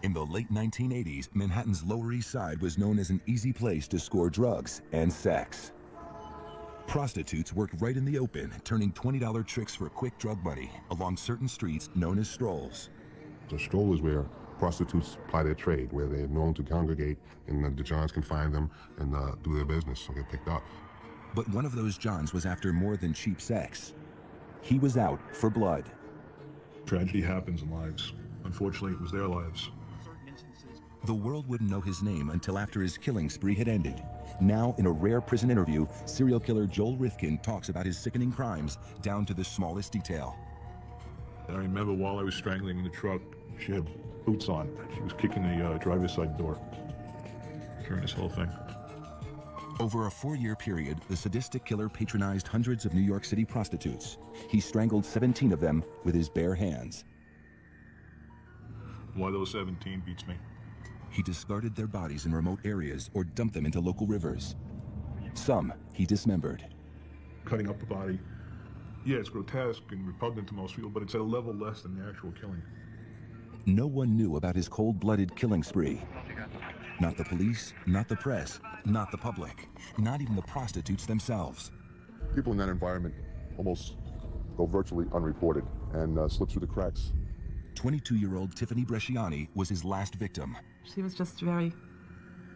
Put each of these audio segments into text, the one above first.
In the late 1980s, Manhattan's Lower East Side was known as an easy place to score drugs and sex. Prostitutes worked right in the open, turning $20 tricks for quick drug money along certain streets known as strolls. A stroll is where prostitutes ply their trade, where they're known to congregate, and the Johns can find them and do their business or get picked up. But one of those Johns was after more than cheap sex. He was out for blood. Tragedy happens in lives. Unfortunately, it was their lives. The world wouldn't know his name until after his killing spree had ended. Now, in a rare prison interview, serial killer Joel Rifkin talks about his sickening crimes down to the smallest detail. And I remember while I was strangling in the truck, she had boots on. She was kicking the driver's side door during this whole thing. Over a 4-year period, the sadistic killer patronized hundreds of New York City prostitutes. He strangled 17 of them with his bare hands. Why those 17 beats me. He discarded their bodies in remote areas or dumped them into local rivers. Some he dismembered. Cutting up the body, yeah, it's grotesque and repugnant to most people, but it's at a level less than the actual killing. No one knew about his cold-blooded killing spree. Not the police, not the press, not the public, not even the prostitutes themselves. People in that environment almost go virtually unreported and slip through the cracks. 22-year-old Tiffany Bresciani was his last victim. She was just very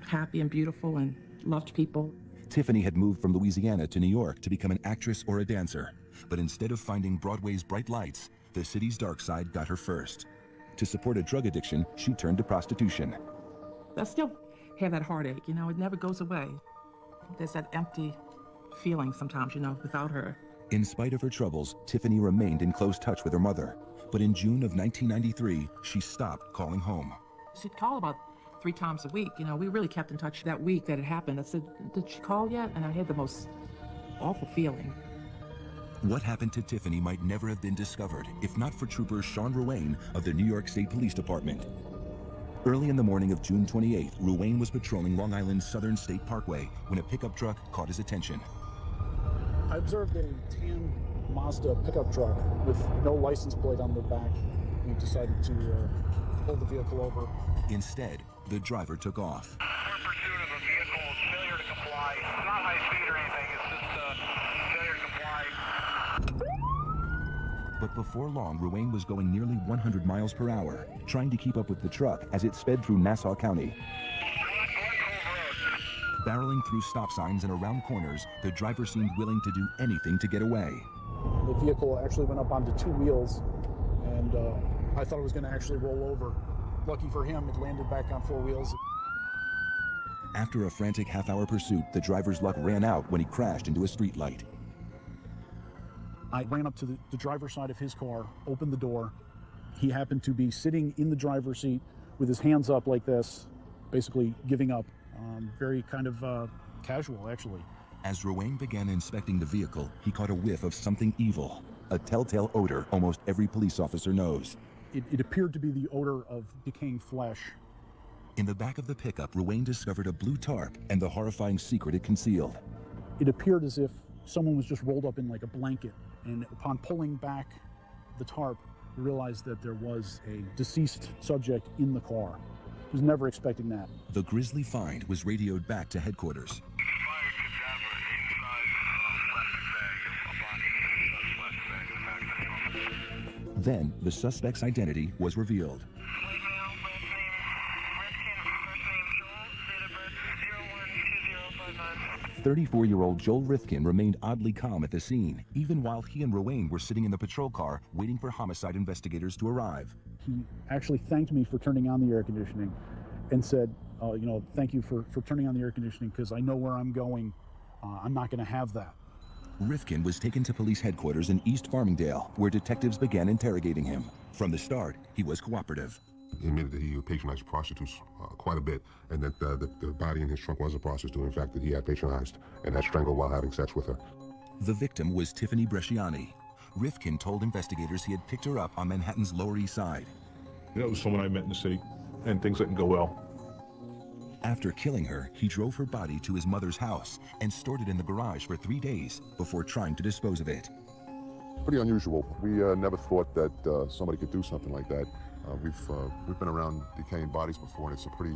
happy and beautiful and loved people. Tiffany had moved from Louisiana to New York to become an actress or a dancer. But instead of finding Broadway's bright lights, the city's dark side got her first. To support a drug addiction, she turned to prostitution. I still have that heartache, you know, it never goes away. There's that empty feeling sometimes, you know, without her. In spite of her troubles, Tiffany remained in close touch with her mother. But in June of 1993, she stopped calling home. She'd call about 3 times a week. You know, we really kept in touch that week that it happened. I said, did she call yet? And I had the most awful feeling. What happened to Tiffany might never have been discovered if not for Trooper Sean Ruane of the New York State Police Department. Early in the morning of June 28th, Ruane was patrolling Long Island's Southern State Parkway when a pickup truck caught his attention. I observed a tan Mazda pickup truck with no license plate on the back. We decided to pull the vehicle over. Instead, the driver took off. We're in pursuit of a vehicle's failure to comply. It's not high speed or anything, it's just failure to comply. But before long, Ruane was going nearly 100 miles per hour, trying to keep up with the truck as it sped through Nassau County. Barreling through stop signs and around corners, the driver seemed willing to do anything to get away. The vehicle actually went up onto 2 wheels, and I thought it was going to actually roll over. Lucky for him, it landed back on 4 wheels. After a frantic half-hour pursuit, the driver's luck ran out when he crashed into a streetlight. I ran up to the driver's side of his car, opened the door. He happened to be sitting in the driver's seat with his hands up like this, basically giving up. Very kind of casual, actually. As Ruane began inspecting the vehicle, he caught a whiff of something evil, a telltale odor almost every police officer knows. It appeared to be the odor of decaying flesh. In the back of the pickup, Ruane discovered a blue tarp and the horrifying secret it concealed. It appeared as if someone was just rolled up in like a blanket, and upon pulling back the tarp, we realized that there was a deceased subject in the car. I was never expecting that. The grisly find was radioed back to headquarters. Then, the suspect's identity was revealed. 34-year-old Joel Rifkin remained oddly calm at the scene, even while he and Ruane were sitting in the patrol car waiting for homicide investigators to arrive. He actually thanked me for turning on the air conditioning and said, thank you for turning on the air conditioning because I know where I'm going. I'm not going to have that. Rifkin was taken to police headquarters in East Farmingdale, where detectives began interrogating him. From the start, he was cooperative. He admitted that he patronized prostitutes quite a bit, and that the body in his trunk was a prostitute, in fact, that he had patronized and had strangled while having sex with her. The victim was Tiffany Bresciani. Rifkin told investigators he had picked her up on Manhattan's Lower East Side. That was someone I met in the city, and things didn't go well. After killing her, he drove her body to his mother's house and stored it in the garage for 3 days before trying to dispose of it. Pretty unusual. We never thought that somebody could do something like that. We've been around decaying bodies before, and it's a pretty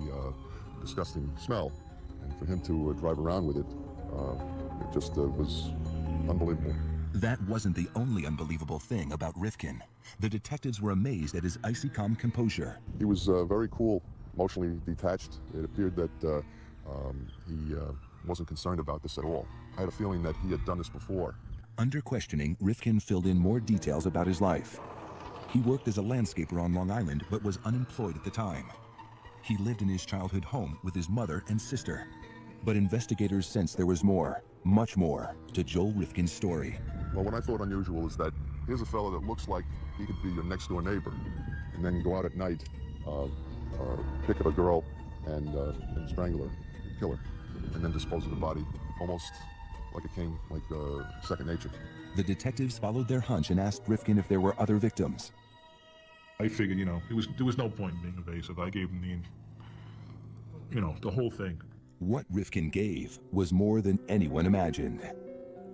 disgusting smell. And for him to drive around with it, it just was unbelievable. That wasn't the only unbelievable thing about Rifkin. The detectives were amazed at his icy calm composure. He was very cool, emotionally detached. It appeared that he wasn't concerned about this at all. I had a feeling that he had done this before. Under questioning, Rifkin filled in more details about his life. He worked as a landscaper on Long Island, but was unemployed at the time. He lived in his childhood home with his mother and sister. But investigators sensed there was more, much more, to Joel Rifkin's story. Well, what I thought unusual is that here's a fellow that looks like he could be your next-door neighbor, and then go out at night, pick up a girl, and strangle her, kill her, and then dispose of the body almost like it came like second nature. The detectives followed their hunch and asked Rifkin if there were other victims. I figured, there was no point in being evasive. I gave him the whole thing. What Rifkin gave was more than anyone imagined.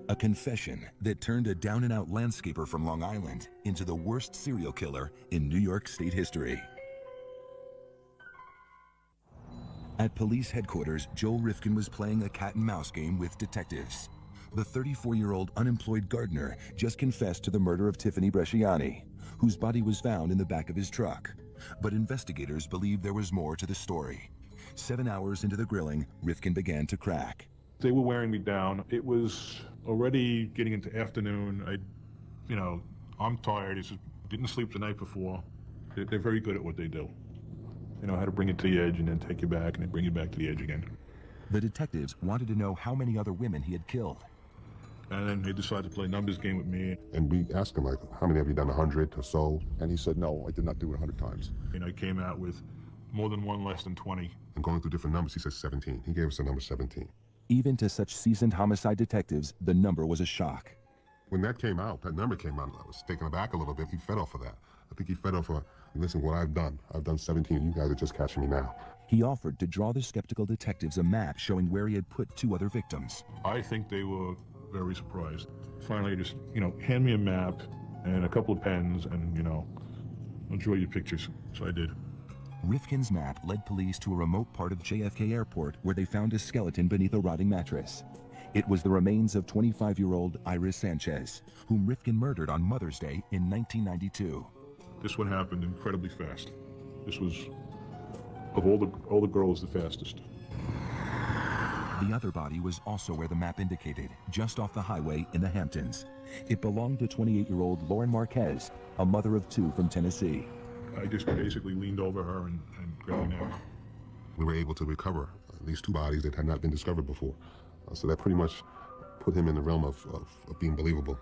A confession that turned a down-and-out landscaper from Long Island into the worst serial killer in New York State history. At police headquarters, Joel Rifkin was playing a cat-and-mouse game with detectives. The 34-year-old unemployed gardener just confessed to the murder of Tiffany Bresciani, whose body was found in the back of his truck. But investigators believed there was more to the story. 7 hours into the grilling, Rifkin began to crack. They were wearing me down. It was already getting into afternoon. I'm tired. He said, didn't sleep the night before. They're very good at what they do. They know how to bring it to the edge and then take you back and then bring you back to the edge again. The detectives wanted to know how many other women he had killed. And then they decided to play a numbers game with me. And we asked him, like, how many have you done, 100 or so? And he said, no, I did not do it 100 times. And I came out with more than one, less than 20. And going through different numbers, he said 17. He gave us the number 17. Even to such seasoned homicide detectives, the number was a shock. When that number came out, I was taken aback a little bit. He fed off of that. I think he fed off of, listen, what I've done 17. You guys are just catching me now. He offered to draw the skeptical detectives a map showing where he had put 2 other victims. I think they were very surprised. Finally, just, hand me a map and a couple of pens and, I'll draw you pictures. So I did. Rifkin's map led police to a remote part of JFK Airport where they found a skeleton beneath a rotting mattress. It was the remains of 25-year-old Iris Sanchez, whom Rifkin murdered on Mother's Day in 1992. This one happened incredibly fast. This was, of all the girls, the fastest. The other body was also where the map indicated, just off the highway in the Hamptons. It belonged to 28-year-old Lauren Marquez, a mother of 2 from Tennessee. I just basically leaned over her and grabbed her neck. We were able to recover these 2 bodies that had not been discovered before. So that pretty much put him in the realm of being believable.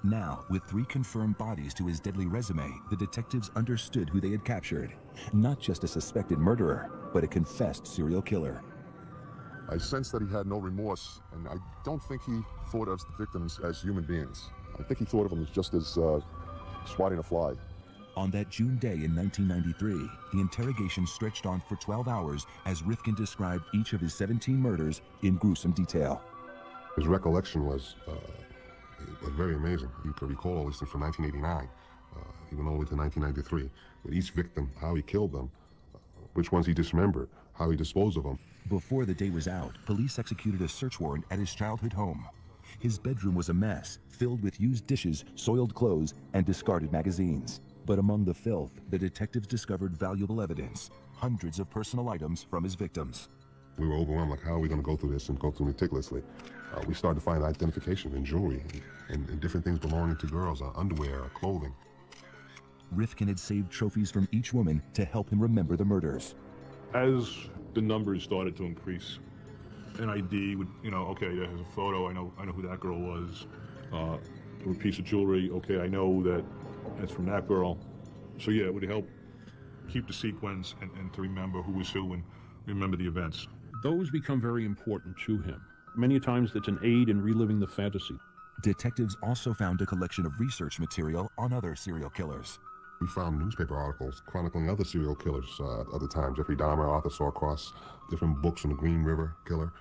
Now, with 3 confirmed bodies to his deadly resume, the detectives understood who they had captured. Not just a suspected murderer, but a confessed serial killer. I sensed that he had no remorse, and I don't think he thought of the victims as human beings. I think he thought of them as just as swatting a fly. On that June day in 1993, the interrogation stretched on for 12 hours as Rifkin described each of his 17 murders in gruesome detail. His recollection was very amazing. You could recall all these things from 1989, even all the way to 1993, with each victim, how he killed them, which ones he dismembered, how he disposed of them. Before the day was out, police executed a search warrant at his childhood home. His bedroom was a mess, filled with used dishes, soiled clothes, and discarded magazines. But among the filth, the detectives discovered valuable evidence, hundreds of personal items from his victims. We were overwhelmed, like, how are we going to go through this and go through meticulously? We started to find identification and jewelry and different things belonging to girls, underwear, clothing. Rifkin had saved trophies from each woman to help him remember the murders. As the numbers started to increase, an ID would, okay, there's a photo, I know who that girl was. A piece of jewelry, okay, I know that that's from that girl. So yeah, it would help keep the sequence and to remember who was who and remember the events. Those become very important to him. Many times it's an aid in reliving the fantasy. Detectives also found a collection of research material on other serial killers. We found newspaper articles chronicling other serial killers at other times. Jeffrey Dahmer, Arthur Sorcross, different books on the Green River Killer.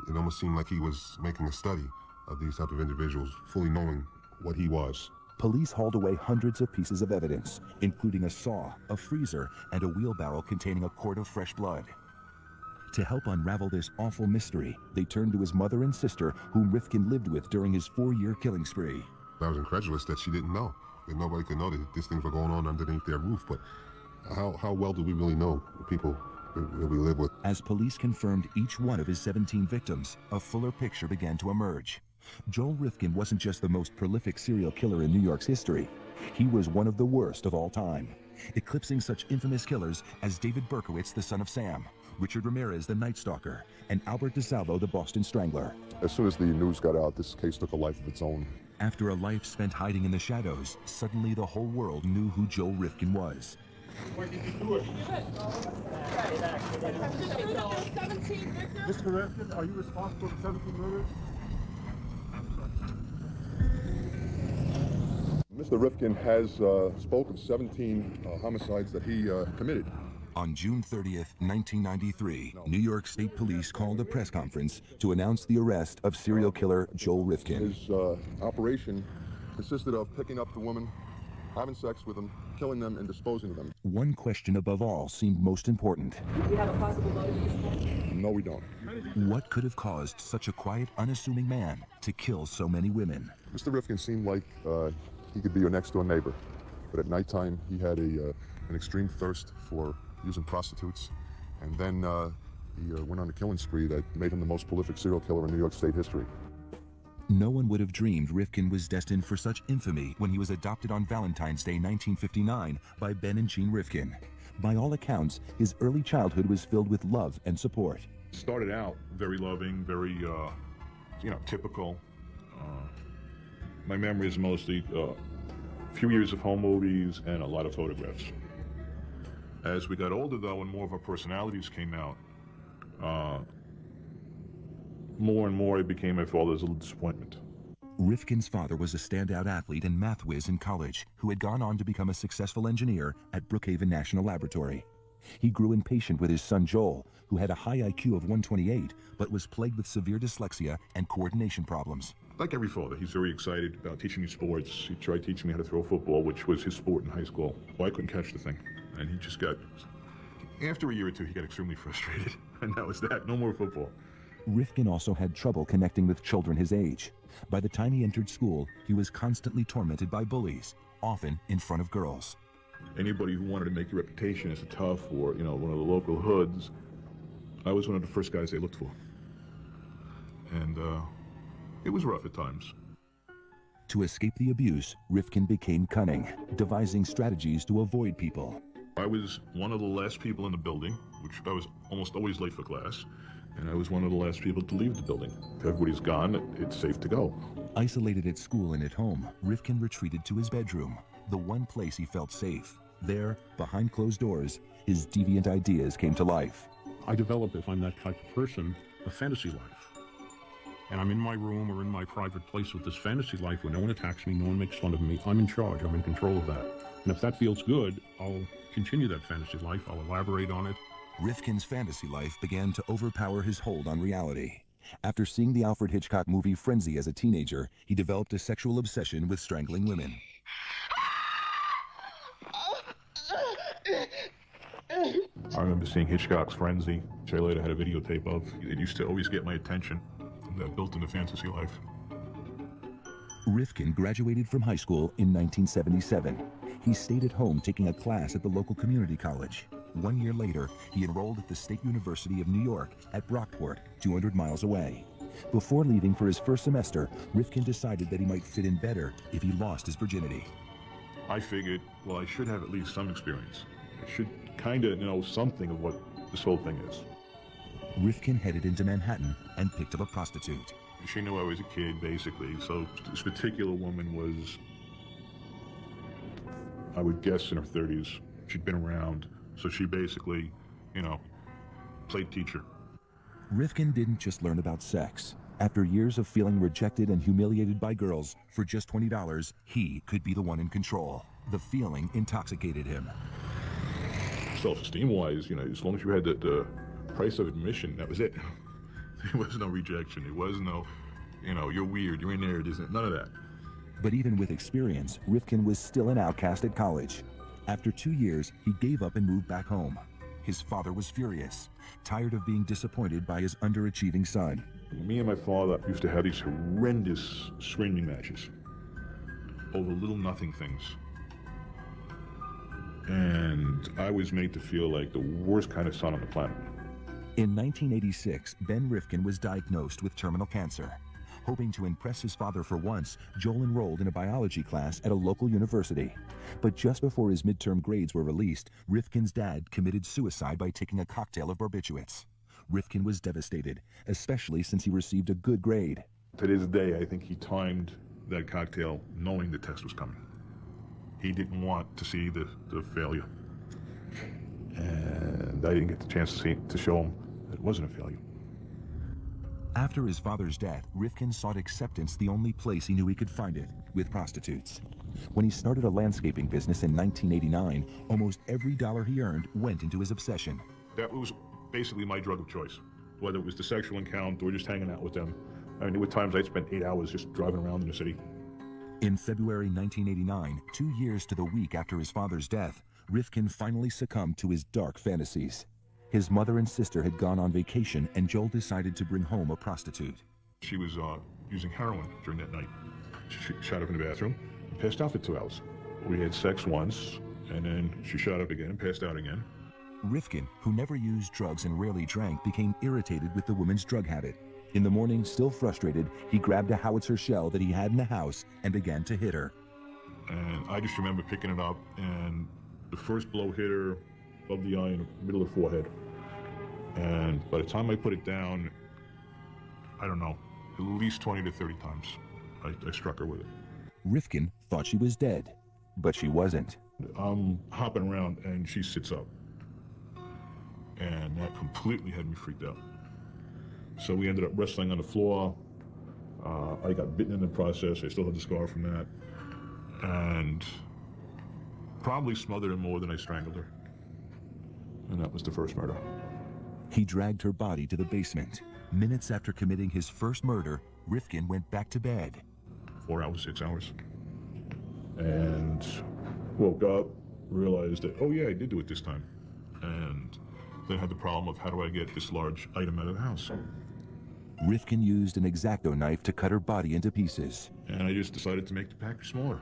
It almost seemed like he was making a study of these type of individuals, fully knowing what he was. Police hauled away hundreds of pieces of evidence, including a saw, a freezer, and a wheelbarrow containing a quart of fresh blood. To help unravel this awful mystery, they turned to his mother and sister, whom Rifkin lived with during his 4-year killing spree. I was incredulous that she didn't know, that nobody could know that these things were going on underneath their roof. But how well do we really know the people that we live with? As police confirmed each one of his 17 victims, a fuller picture began to emerge. Joel Rifkin wasn't just the most prolific serial killer in New York's history. He was one of the worst of all time, eclipsing such infamous killers as David Berkowitz, the son of Sam, Richard Ramirez, the Night Stalker, and Albert DeSalvo, the Boston Strangler. As soon as the news got out, this case took a life of its own. After a life spent hiding in the shadows, suddenly the whole world knew who Joel Rifkin was. Why did you do it? Mr. Rifkin, are you responsible for 17 murders? Mr. Rifkin has spoken 17 homicides that he committed. On June 30th, 1993, New York State Police called a press conference to announce the arrest of serial killer Joel Rifkin. His operation consisted of picking up the woman, having sex with them, killing them, and disposing of them. One question above all seemed most important. Do you have a possible motive at this point? No, we don't. What could have caused such a quiet, unassuming man to kill so many women? Mr. Rifkin seemed like he could be your next-door neighbor, but at nighttime he had an extreme thirst for using prostitutes, and then he went on a killing spree that made him the most prolific serial killer in New York State history. No one would have dreamed Rifkin was destined for such infamy when he was adopted on Valentine's Day 1959 by Ben and Jean Rifkin. By all accounts, his early childhood was filled with love and support. Started out very loving, very, typical. My memory is mostly a few years of home movies and a lot of photographs. As we got older, though, and more of our personalities came out, more and more it became my father's little disappointment. Rifkin's father was a standout athlete and math whiz in college who had gone on to become a successful engineer at Brookhaven National Laboratory. He grew impatient with his son Joel, who had a high IQ of 128, but was plagued with severe dyslexia and coordination problems. Like every father, he's very excited about teaching me sports. He tried teaching me how to throw football, which was his sport in high school. Well, I couldn't catch the thing. And he just got, after a year or two, he got extremely frustrated. And that was that, no more football. Rifkin also had trouble connecting with children his age. By the time he entered school, he was constantly tormented by bullies, often in front of girls. Anybody who wanted to make a reputation as a tough or, one of the local hoods, I was one of the first guys they looked for. And it was rough at times. To escape the abuse, Rifkin became cunning, devising strategies to avoid people. I was one of the last people in the building, which I was almost always late for class, and I was one of the last people to leave the building. If everybody's gone, it's safe to go. Isolated at school and at home, Rifkin retreated to his bedroom, the one place he felt safe. There, behind closed doors, his deviant ideas came to life. I develop, if I'm that type of person, a fantasy life. And I'm in my room or in my private place with this fantasy life where no one attacks me, no one makes fun of me. I'm in charge, I'm in control of that. And if that feels good, I'll continue that fantasy life, I'll elaborate on it. Rifkin's fantasy life began to overpower his hold on reality. After seeing the Alfred Hitchcock movie Frenzy as a teenager, he developed a sexual obsession with strangling women. I remember seeing Hitchcock's Frenzy, which I later had a videotape of. It used to always get my attention. That built into fantasy life. Rifkin graduated from high school in 1977. He stayed at home taking a class at the local community college. 1 year later, he enrolled at the State University of New York at Brockport, 200 miles away. Before leaving for his first semester, Rifkin decided that he might fit in better if he lost his virginity. I figured, well, I should have at least some experience. I should kind of know something of what this whole thing is. Rifkin headed into Manhattan and picked up a prostitute. She knew I was a kid, basically, so this particular woman was, I would guess, in her 30s. She'd been around, so she basically, played teacher. Rifkin didn't just learn about sex. After years of feeling rejected and humiliated by girls, for just $20, he could be the one in control. The feeling intoxicated him. Self-esteem-wise, as long as you had the price of admission, that was it. There was no rejection. There was no, you're weird, you're in there, none of that. But even with experience, Rifkin was still an outcast at college. After 2 years, he gave up and moved back home. His father was furious, tired of being disappointed by his underachieving son. Me and my father used to have these horrendous screaming matches over little nothing things. And I was made to feel like the worst kind of son on the planet. In 1986, Ben Rifkin was diagnosed with terminal cancer. Hoping to impress his father for once, Joel enrolled in a biology class at a local university. But just before his midterm grades were released, Rifkin's dad committed suicide by taking a cocktail of barbiturates. Rifkin was devastated, especially since he received a good grade. To this day, I think he timed that cocktail knowing the test was coming. He didn't want to see the failure. And I didn't get the chance to show him it wasn't a failure. After his father's death, Rifkin sought acceptance the only place he knew he could find it, with prostitutes. When he started a landscaping business in 1989, almost every dollar he earned went into his obsession. That was basically my drug of choice, whether it was the sexual encounter or just hanging out with them. I mean, there were times I'd spend 8 hours just driving around in the city. In February 1989, 2 years to the week after his father's death, Rifkin finally succumbed to his dark fantasies. His mother and sister had gone on vacation, and Joel decided to bring home a prostitute. She was using heroin during that night. She shot up in the bathroom and passed out for 2 hours. We had sex once, and then she shot up again and passed out again. Rifkin, who never used drugs and rarely drank, became irritated with the woman's drug habit. In the morning, still frustrated, he grabbed a howitzer shell that he had in the house and began to hit her. And I just remember picking it up, and the first blow hit her above the eye in the middle of the forehead. And by the time I put it down, I don't know, at least 20 to 30 times I struck her with it. Rifkin thought she was dead, but she wasn't. I'm hopping around and she sits up. And that completely had me freaked out. So we ended up wrestling on the floor. I got bitten in the process. I still have the scar from that. And probably smothered her more than I strangled her. And that was the first murder. He dragged her body to the basement. Minutes after committing his first murder, Rifkin went back to bed. 4 hours, 6 hours. And woke up, realized that, oh yeah, I did do it this time. And then had the problem of how do I get this large item out of the house? Rifkin used an X-Acto knife to cut her body into pieces. And I just decided to make the package smaller.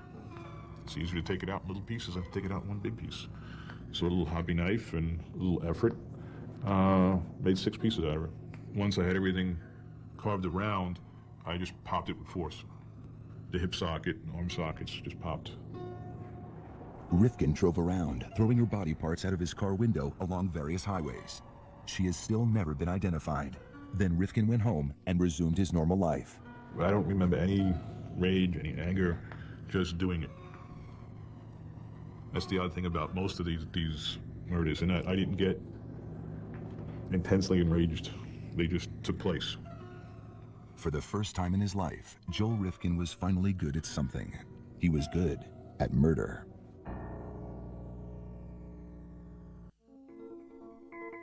It's easier to take it out in little pieces than to take it out in one big piece. So a little hobby knife and a little effort, made 6 pieces out of it. Once I had everything carved around, I just popped it with force. The hip socket and arm sockets just popped. Rifkin drove around, throwing her body parts out of his car window along various highways. She has still never been identified. Then Rifkin went home and resumed his normal life. I don't remember any rage, any anger, just doing it. That's the odd thing about most of these murders, and I didn't get intensely enraged. They just took place. For the first time in his life, Joel Rifkin was finally good at something. He was good at murder.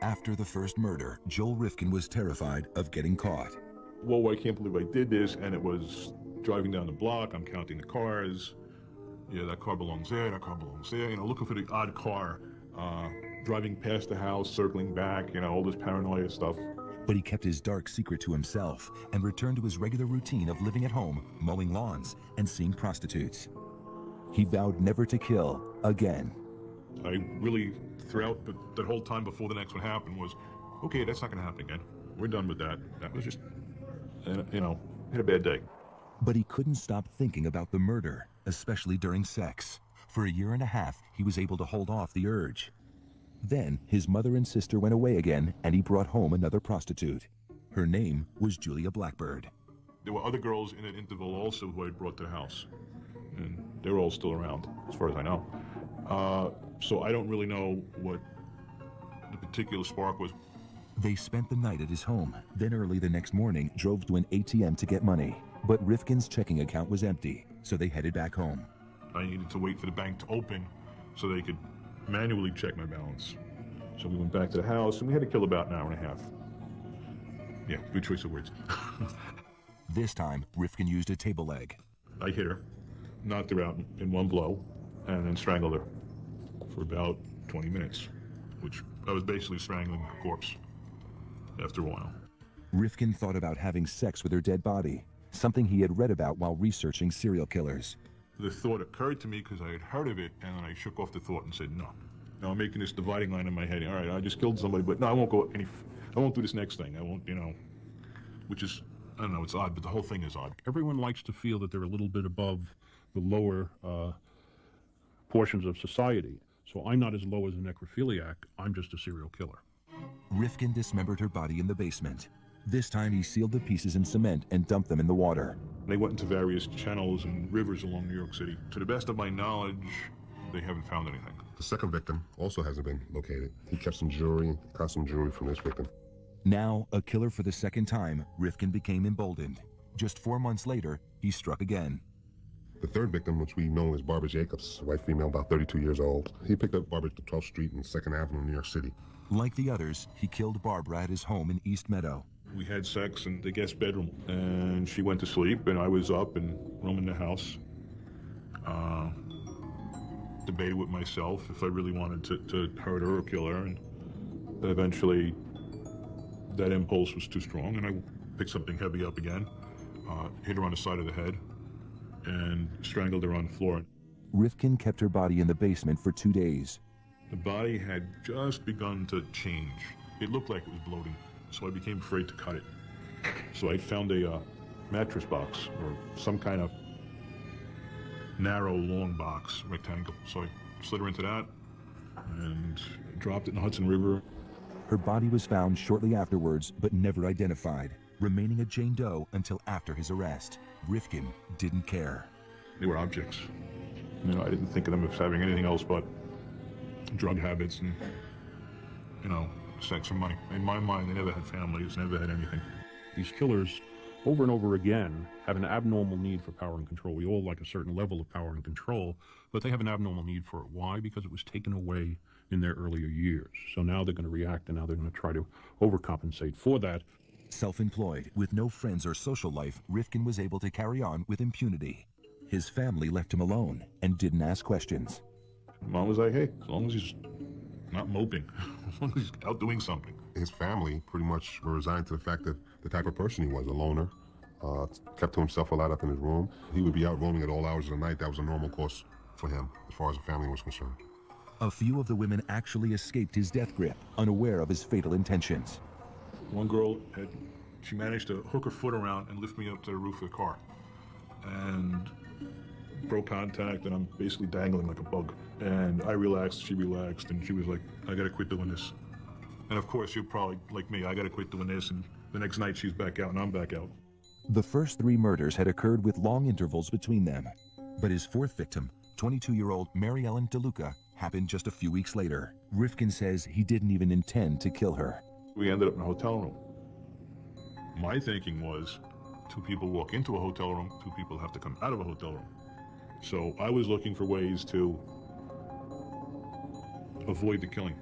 After the first murder, Joel Rifkin was terrified of getting caught. Whoa, I can't believe I did this, and it was driving down the block, I'm counting the cars. Yeah, that car belongs there, that car belongs there, looking for the odd car, driving past the house, circling back, all this paranoia stuff. But he kept his dark secret to himself and returned to his regular routine of living at home, mowing lawns, and seeing prostitutes. He vowed never to kill again. I really, throughout that whole time before the next one happened, was, okay, that's not going to happen again. We're done with that. That was just, had a bad day. But he couldn't stop thinking about the murder, especially during sex. For a year and a half, he was able to hold off the urge. Then, his mother and sister went away again, and he brought home another prostitute. Her name was Julia Blackbird. There were other girls in that interval also who I had brought to the house. And they were all still around, as far as I know. So I don't really know what the particular spark was. They spent the night at his home, then early the next morning drove to an ATM to get money. But Rifkin's checking account was empty, so they headed back home. I needed to wait for the bank to open so they could manually check my balance. So we went back to the house, and we had to kill about an hour and a half. Yeah, good choice of words. This time, Rifkin used a table leg. I hit her, knocked her out in one blow, and then strangled her for about 20 minutes, which I was basically strangling a corpse after a while. Rifkin thought about having sex with her dead body, something he had read about while researching serial killers. The thought occurred to me because I had heard of it, and then I shook off the thought and said, no. Now I'm making this dividing line in my head. All right, I just killed somebody, but no, I won't do this next thing. I won't, which is, I don't know, it's odd, but the whole thing is odd. Everyone likes to feel that they're a little bit above the lower portions of society. So I'm not as low as a necrophiliac, I'm just a serial killer. Rifkin dismembered her body in the basement. This time he sealed the pieces in cement and dumped them in the water. They went into various channels and rivers along New York City. To the best of my knowledge, they haven't found anything. The second victim also hasn't been located. He kept some jewelry, got some jewelry from this victim. Now, a killer for the second time, Rifkin became emboldened. Just 4 months later, he struck again. The third victim, which we know as Barbara Jacobs, a white female about 32 years old, he picked up Barbara at 12th Street and 2nd Avenue, New York City. Like the others, he killed Barbara at his home in East Meadow. We had sex in the guest bedroom, and she went to sleep, and I was up and roaming the house. Debated with myself if I really wanted to hurt her or kill her, and eventually that impulse was too strong, and I picked something heavy up again, hit her on the side of the head, and strangled her on the floor. Rifkin kept her body in the basement for 2 days. The body had just begun to change. It looked like it was bloating, so I became afraid to cut it. So I found a mattress box, or some kind of narrow, long box, rectangle. So I slid her into that and dropped it in the Hudson River. Her body was found shortly afterwards, but never identified, remaining a Jane Doe until after his arrest. Rifkin didn't care. They were objects. I didn't think of them as having anything else but drug habits and, sex and money. In my mind, they never had families, never had anything. These killers, over and over again, have an abnormal need for power and control. We all like a certain level of power and control, but they have an abnormal need for it. Why? Because it was taken away in their earlier years. So now they're going to react, and now they're going to try to overcompensate for that. Self-employed, with no friends or social life, Rifkin was able to carry on with impunity. His family left him alone and didn't ask questions. Mom was like, hey, as long as he's not moping, as long as he's out doing something. His family pretty much were resigned to the fact that the type of person he was, a loner, kept to himself a lot up in his room. He would be out roaming at all hours of the night. That was a normal course for him, as far as the family was concerned. A few of the women actually escaped his death grip, unaware of his fatal intentions. One girl she managed to hook her foot around and lift me up to the roof of the car. And broke contact, and I'm basically dangling like a bug. And I relaxed, she relaxed, and she was like, I gotta quit doing this. And of course, you're probably like me, I gotta quit doing this, and the next night she's back out and I'm back out. The first 3 murders had occurred with long intervals between them. But his 4th victim, 22-year-old Mary Ellen DeLuca, happened just a few weeks later. Rifkin says he didn't even intend to kill her. We ended up in a hotel room. My thinking was, 2 people walk into a hotel room, 2 people have to come out of a hotel room. So I was looking for ways to avoid the killing.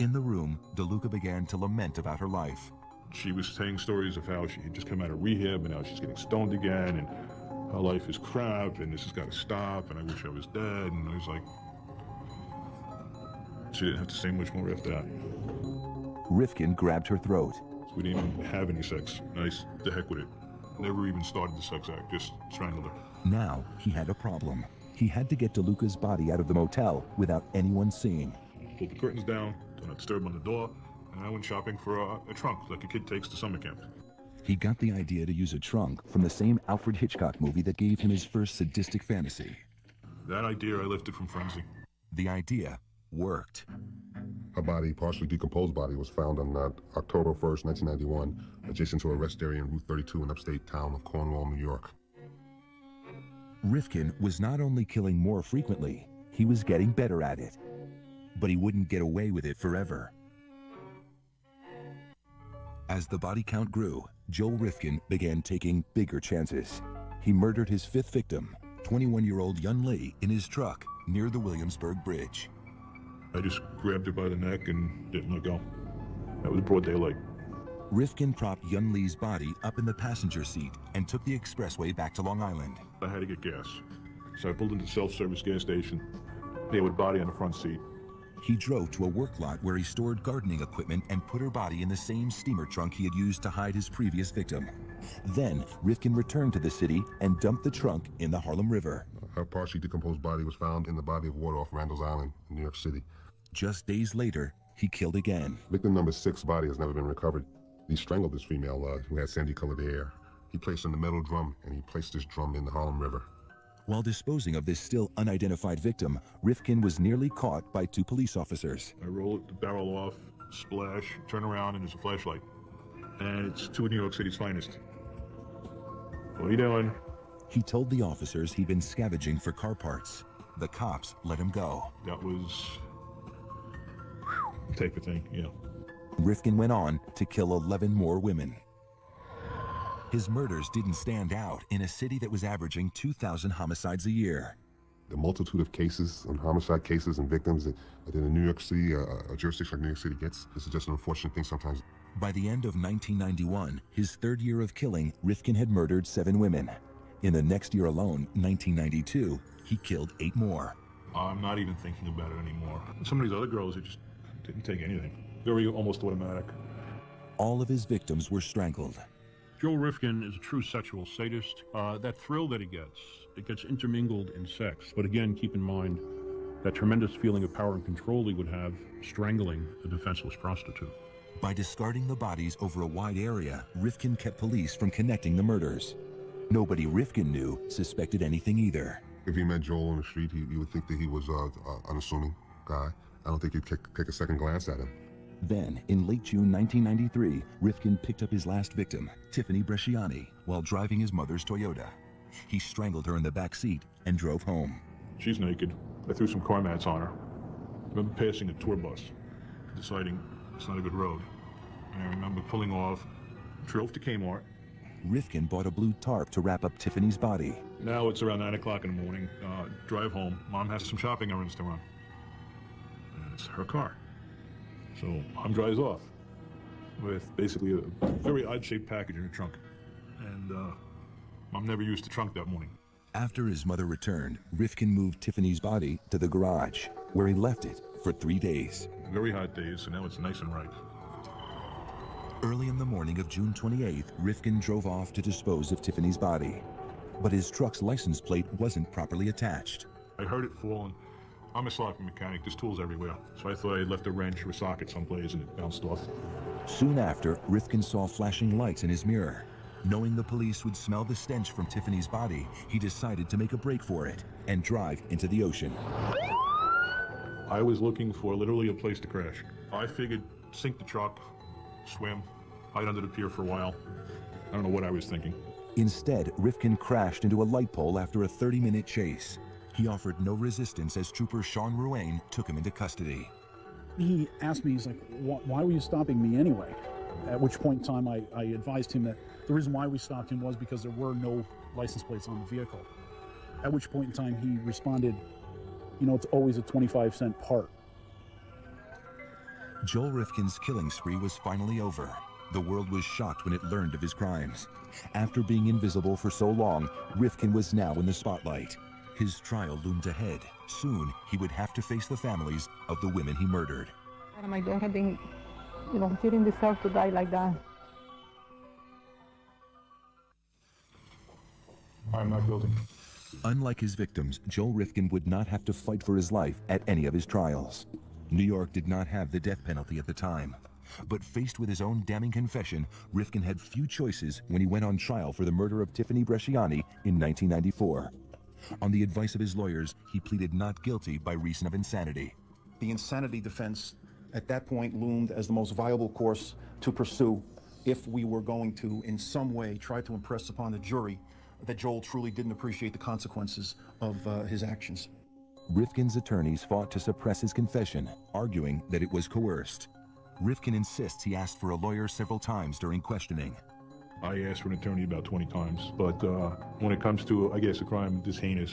In the room, DeLuca began to lament about her life. She was saying stories of how she had just come out of rehab and now she's getting stoned again, and her life is crap, and this has got to stop, and I wish I was dead. And I was like, she didn't have to say much more after that. Rifkin grabbed her throat. We didn't even have any sex. Nice, the heck with it. Never even started the sex act, just strangled her. Now he had a problem. He had to get DeLuca's body out of the motel without anyone seeing. Pulled the curtains down, do not disturb on the door, and I went shopping for a trunk like a kid takes to summer camp. He got the idea to use a trunk from the same Alfred Hitchcock movie that gave him his first sadistic fantasy. That idea I lifted from Frenzy. The idea worked. Her body, partially decomposed body, was found on October 1st, 1991, adjacent to a rest area in Route 32 in upstate town of Cornwall, New York. Rifkin was not only killing more frequently, he was getting better at it. But he wouldn't get away with it forever. As the body count grew, Joe Rifkin began taking bigger chances. He murdered his 5th victim, 21-year-old Yun Lee, in his truck near the Williamsburg Bridge. I just grabbed her by the neck and didn't let go. That was broad daylight. Rifkin propped Yun Lee's body up in the passenger seat and took the expressway back to Long Island. I had to get gas. So I pulled into the self-service gas station. There with body on the front seat. He drove to a work lot where he stored gardening equipment and put her body in the same steamer trunk he had used to hide his previous victim. Then, Rifkin returned to the city and dumped the trunk in the Harlem River. Her partially decomposed body was found in the body of water off Randall's Island in New York City. Just days later, he killed again. Victim number 6's body has never been recovered. He strangled this female who had sandy-colored hair. He placed her in a metal drum, and he placed this drum in the Harlem River. While disposing of this still unidentified victim, Rifkin was nearly caught by 2 police officers. I roll the barrel off, splash, turn around, and there's a flashlight. And it's 2 of New York City's finest. What are you doing? He told the officers he'd been scavenging for car parts. The cops let him go. That was... type of thing, yeah. Rifkin went on to kill 11 more women. His murders didn't stand out in a city that was averaging 2,000 homicides a year. The multitude of cases and homicide cases and victims that in New York City, a jurisdiction like New York City gets, this is just an unfortunate thing sometimes. By the end of 1991, his 3rd year of killing, Rifkin had murdered 7 women. In the next year alone, 1992, he killed 8 more. I'm not even thinking about it anymore. Some of these other girls, it just didn't take anything. Very almost automatic. All of his victims were strangled. Joel Rifkin is a true sexual sadist. That thrill that he gets, it gets intermingled in sex. But again, keep in mind that tremendous feeling of power and control he would have strangling a defenseless prostitute. By discarding the bodies over a wide area, Rifkin kept police from connecting the murders. Nobody Rifkin knew suspected anything either. If he met Joel on the street, you would think that he was an unassuming guy. I don't think you'd take a second glance at him. Then, in late June 1993, Rifkin picked up his last victim, Tiffany Bresciani, while driving his mother's Toyota. He strangled her in the back seat and drove home. She's naked. I threw some car mats on her. I remember passing a tour bus, deciding it's not a good road. And I remember pulling off, drove to Kmart. Rifkin bought a blue tarp to wrap up Tiffany's body. Now it's around 9 o'clock in the morning. Drive home. Mom has some shopping errands to run. And it's her car. So Mom drives off with basically a very odd-shaped package in her trunk. And Mom never used the trunk that morning. After his mother returned, Rifkin moved Tiffany's body to the garage, where he left it for 3 days. Very hot days, so now it's nice and ripe. Early in the morning of June 28th, Rifkin drove off to dispose of Tiffany's body. But his truck's license plate wasn't properly attached. I heard it falling. I'm a socket mechanic. There's tools everywhere. So I thought I had left a wrench or a socket someplace and it bounced off. Soon after, Rifkin saw flashing lights in his mirror. Knowing the police would smell the stench from Tiffany's body, he decided to make a break for it and drive into the ocean. I was looking for literally a place to crash. I figured sink the truck, swim, hide under the pier for a while. I don't know what I was thinking. Instead, Rifkin crashed into a light pole after a 30-minute chase. He offered no resistance as Trooper Sean Ruane took him into custody. He asked me, he's like, why were you stopping me anyway? At which point in time I advised him that the reason why we stopped him was because there were no license plates on the vehicle. At which point in time he responded, you know, it's always a 25-cent part. Joel Rifkin's killing spree was finally over. The world was shocked when it learned of his crimes. After being invisible for so long, Rifkin was now in the spotlight. His trial loomed ahead. Soon, he would have to face the families of the women he murdered. My daughter didn't, she didn't deserve to die like that. I'm not guilty. Unlike his victims, Joel Rifkin would not have to fight for his life at any of his trials. New York did not have the death penalty at the time. But faced with his own damning confession, Rifkin had few choices when he went on trial for the murder of Tiffany Bresciani in 1994. On the advice of his lawyers, he pleaded not guilty by reason of insanity. The insanity defense at that point loomed as the most viable course to pursue if we were going to, in some way, try to impress upon the jury that Joel truly didn't appreciate the consequences of his actions. Rifkin's attorneys fought to suppress his confession, arguing that it was coerced. Rifkin insists he asked for a lawyer several times during questioning. I asked for an attorney about 20 times, but when it comes to, I guess, a crime this heinous,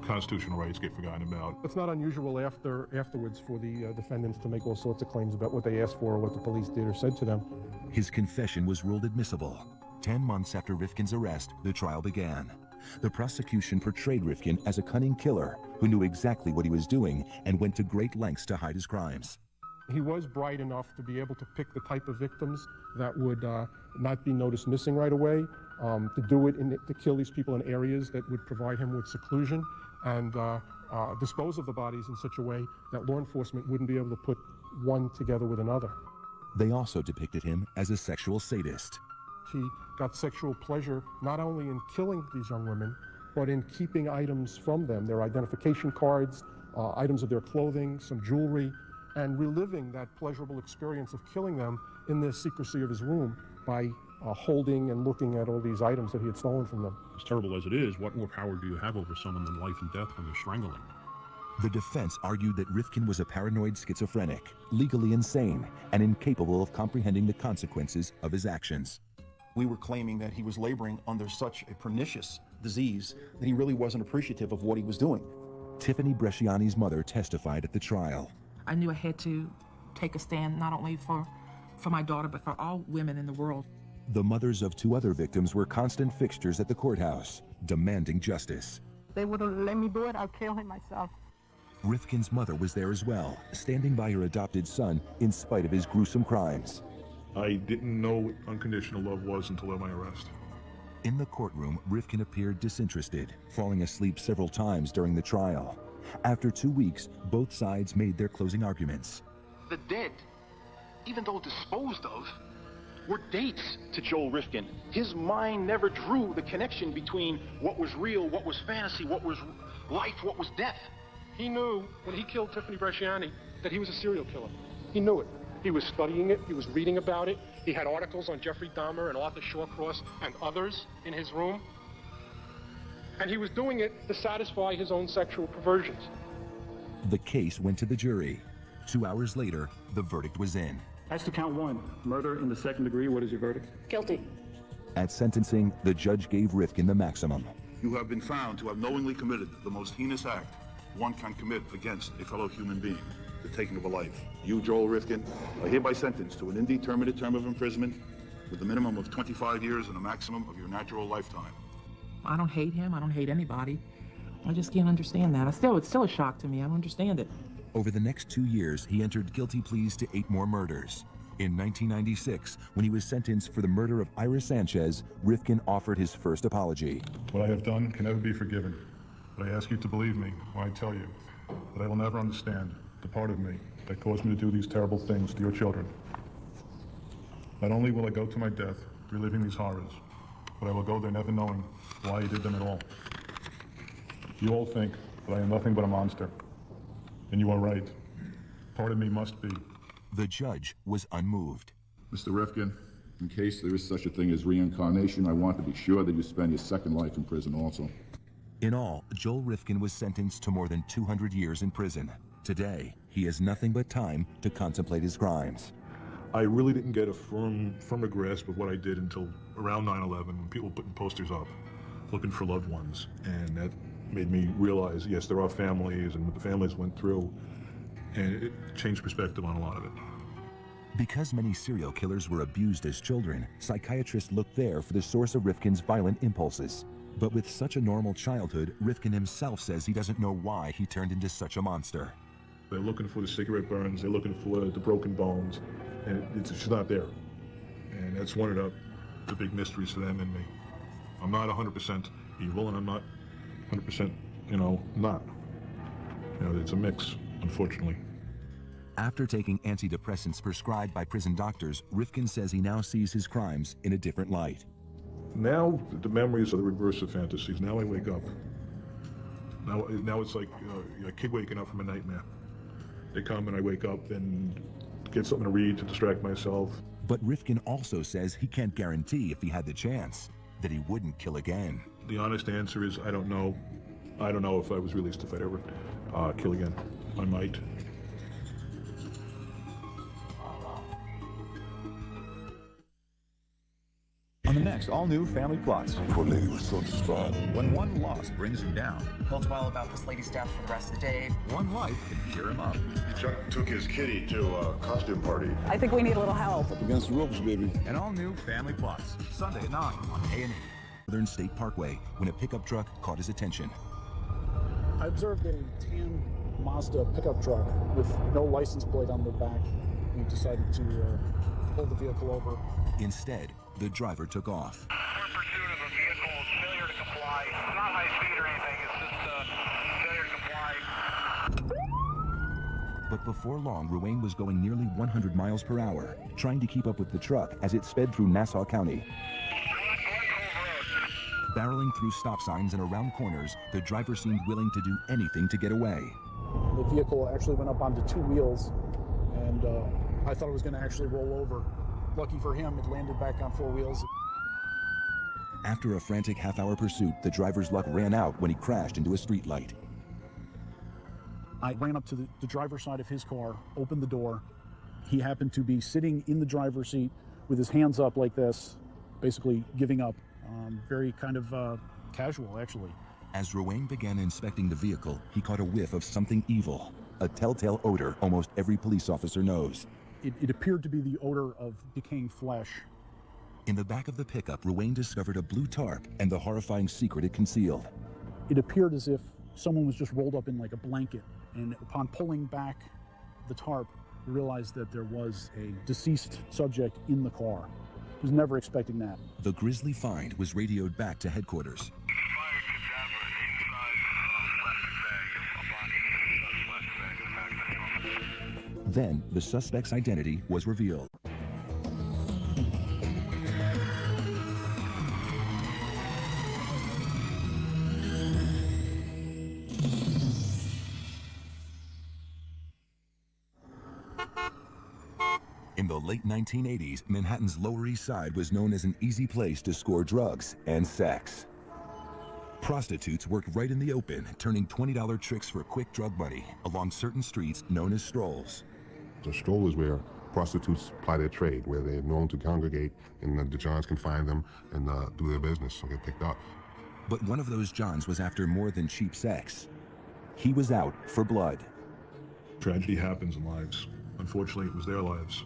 constitutional rights get forgotten about. It's not unusual afterwards for the defendants to make all sorts of claims about what they asked for or what the police did or said to them. His confession was ruled admissible. 10 months after Rifkin's arrest, the trial began. The prosecution portrayed Rifkin as a cunning killer who knew exactly what he was doing and went to great lengths to hide his crimes. He was bright enough to be able to pick the type of victims that would not be noticed missing right away, to do it, to kill these people in areas that would provide him with seclusion, and dispose of the bodies in such a way that law enforcement wouldn't be able to put one together with another. They also depicted him as a sexual sadist. He got sexual pleasure not only in killing these young women, but in keeping items from them, their identification cards, items of their clothing, some jewelry, and reliving that pleasurable experience of killing them in the secrecy of his room by holding and looking at all these items that he had stolen from them. As terrible as it is, what more power do you have over someone than life and death when you're strangling? The defense argued that Rifkin was a paranoid schizophrenic, legally insane, and incapable of comprehending the consequences of his actions. We were claiming that he was laboring under such a pernicious disease that he really wasn't appreciative of what he was doing. Tiffany Bresciani's mother testified at the trial. I knew I had to take a stand not only for my daughter, but for all women in the world. The mothers of two other victims were constant fixtures at the courthouse, demanding justice. They wouldn't let me do it, I'll kill him myself. Rifkin's mother was there as well, standing by her adopted son in spite of his gruesome crimes. I didn't know what unconditional love was until my arrest. In the courtroom, Rifkin appeared disinterested, falling asleep several times during the trial. After 2 weeks, both sides made their closing arguments. The dead, even though disposed of, were dates to Joel Rifkin. His mind never drew the connection between what was real, what was fantasy, what was life, what was death. He knew when he killed Tiffany Bresciani that he was a serial killer. He knew it. He was studying it. He was reading about it. He had articles on Jeffrey Dahmer and Arthur Shawcross and others in his room. And he was doing it to satisfy his own sexual perversions. The case went to the jury. 2 hours later, the verdict was in. As to count 1, murder in the second degree, what is your verdict? Guilty. At sentencing, the judge gave Rifkin the maximum. You have been found to have knowingly committed the most heinous act one can commit against a fellow human being, the taking of a life. You, Joel Rifkin, are hereby sentenced to an indeterminate term of imprisonment with a minimum of 25 years and a maximum of your natural lifetime. I don't hate him. I don't hate anybody. I just can't understand that. It's still a shock to me. I don't understand it. Over the next 2 years, he entered guilty pleas to 8 more murders. In 1996, when he was sentenced for the murder of Ira Sanchez, Rifkin offered his first apology. What I have done can never be forgiven, but I ask you to believe me when I tell you that I will never understand the part of me that caused me to do these terrible things to your children. Not only will I go to my death reliving these horrors, but I will go there never knowing why I did them at all. You all think that I am nothing but a monster, and you are right. Part of me must be. The judge was unmoved. Mr. Rifkin, in case there is such a thing as reincarnation, I want to be sure that you spend your second life in prison also. In all, Joel Rifkin was sentenced to more than 200 years in prison. Today, he has nothing but time to contemplate his crimes. I really didn't get a firmer grasp of what I did until around 9/11, when people were putting posters up looking for loved ones. And that made me realize, yes, there are families and what the families went through. And it changed perspective on a lot of it. Because many serial killers were abused as children, psychiatrists looked there for the source of Rifkin's violent impulses. But with such a normal childhood, Rifkin himself says he doesn't know why he turned into such a monster. They're looking for the cigarette burns, they're looking for the broken bones, and it's just not there. And that's one of the big mysteries for them and me. I'm not 100% evil, and I'm not 100%, not. It's a mix, unfortunately. After taking antidepressants prescribed by prison doctors, Rifkin says he now sees his crimes in a different light. Now, the memories are the reverse of fantasies. Now I wake up. Now it's like a kid waking up from a nightmare. They come and I wake up and get something to read to distract myself. But Rifkin also says he can't guarantee, if he had the chance, that he wouldn't kill again. The honest answer is I don't know. I don't know if I was released if I'd ever kill again. I might. On the next all-new Family Plots. Poor lady was so distraught. When one loss brings him down, He'll dwell about this lady's death for the rest of the day. one life can cheer him up. Chuck took his kitty to a costume party. I think we need a little help. Up against the ropes, baby. An all-new Family Plots, Sunday at 9 on A&E. Southern State Parkway when a pickup truck caught his attention. I observed a tan Mazda pickup truck with no license plate on the back. We decided to pull the vehicle over. Instead, the driver took off. We're in pursuit of a vehicle, failure to comply. It's not high speed or anything, it's just failure to comply. But before long, Ruane was going nearly 100 miles per hour, trying to keep up with the truck as it sped through Nassau County. Barreling through stop signs and around corners, the driver seemed willing to do anything to get away. The vehicle actually went up onto 2 wheels, and I thought it was going to actually roll over. Lucky for him, it landed back on 4 wheels. After a frantic half-hour pursuit, the driver's luck ran out when he crashed into a streetlight. I ran up to the driver's side of his car, opened the door. He happened to be sitting in the driver's seat with his hands up like this, basically giving up. Very kind of casual, actually. As Ruane began inspecting the vehicle, he caught a whiff of something evil, a telltale odor almost every police officer knows. It appeared to be the odor of decaying flesh. In the back of the pickup, Ruane discovered a blue tarp and the horrifying secret it concealed. It appeared as if someone was just rolled up in like a blanket, and upon pulling back the tarp, we realized that there was a deceased subject in the car. I was never expecting that. The grisly find was radioed back to headquarters. Then, the suspect's identity was revealed. In the late 1980s, Manhattan's Lower East Side was known as an easy place to score drugs and sex. Prostitutes worked right in the open, turning $20 tricks for quick drug money along certain streets known as strolls. The stroll is where prostitutes ply their trade, where they're known to congregate, and the Johns can find them and do their business or get picked up. But one of those Johns was after more than cheap sex. He was out for blood. Tragedy happens in lives. Unfortunately, it was their lives.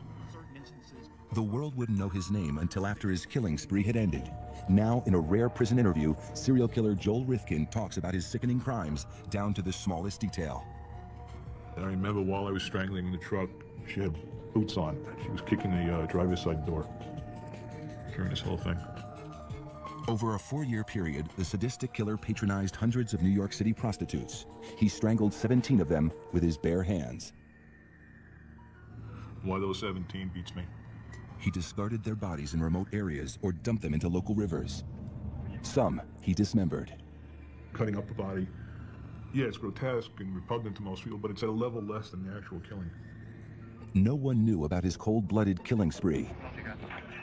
The world wouldn't know his name until after his killing spree had ended. Now, in a rare prison interview, serial killer Joel Rifkin talks about his sickening crimes down to the smallest detail. And I remember while I was strangling the truck, she had boots on. She was kicking the driver's side door during this whole thing. Over a 4-year period, the sadistic killer patronized hundreds of New York City prostitutes. He strangled 17 of them with his bare hands. Why those 17 beats me. He discarded their bodies in remote areas or dumped them into local rivers. Some he dismembered. Cutting up the body. Yeah, it's grotesque and repugnant to most people, but it's at a level less than the actual killing. No one knew about his cold-blooded killing spree.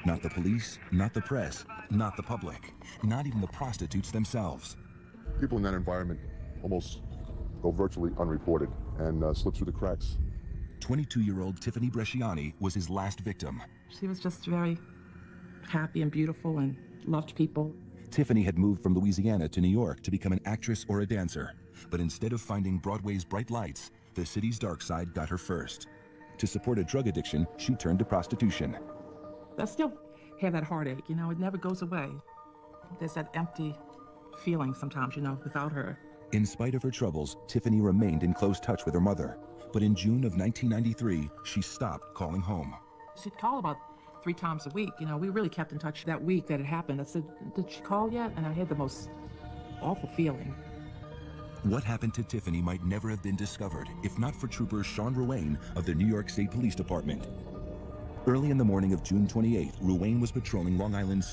Not the police, not the press, not the public, not even the prostitutes themselves. People in that environment almost go virtually unreported and slip through the cracks. 22-year-old Tiffany Bresciani was his last victim. She was just very happy and beautiful and loved people. Tiffany had moved from Louisiana to New York to become an actress or a dancer. But instead of finding Broadway's bright lights, the city's dark side got her first. To support a drug addiction, she turned to prostitution. I still have that heartache, you know, it never goes away. There's that empty feeling sometimes, you know, without her. In spite of her troubles, Tiffany remained in close touch with her mother. But in June of 1993, she stopped calling home. She'd call about 3 times a week. You know, we really kept in touch that week that it happened. I said, did she call yet? And I had the most awful feeling. What happened to Tiffany might never have been discovered if not for Trooper Sean Ruane of the New York State Police Department. Early in the morning of June 28th, Ruane was patrolling Long Island's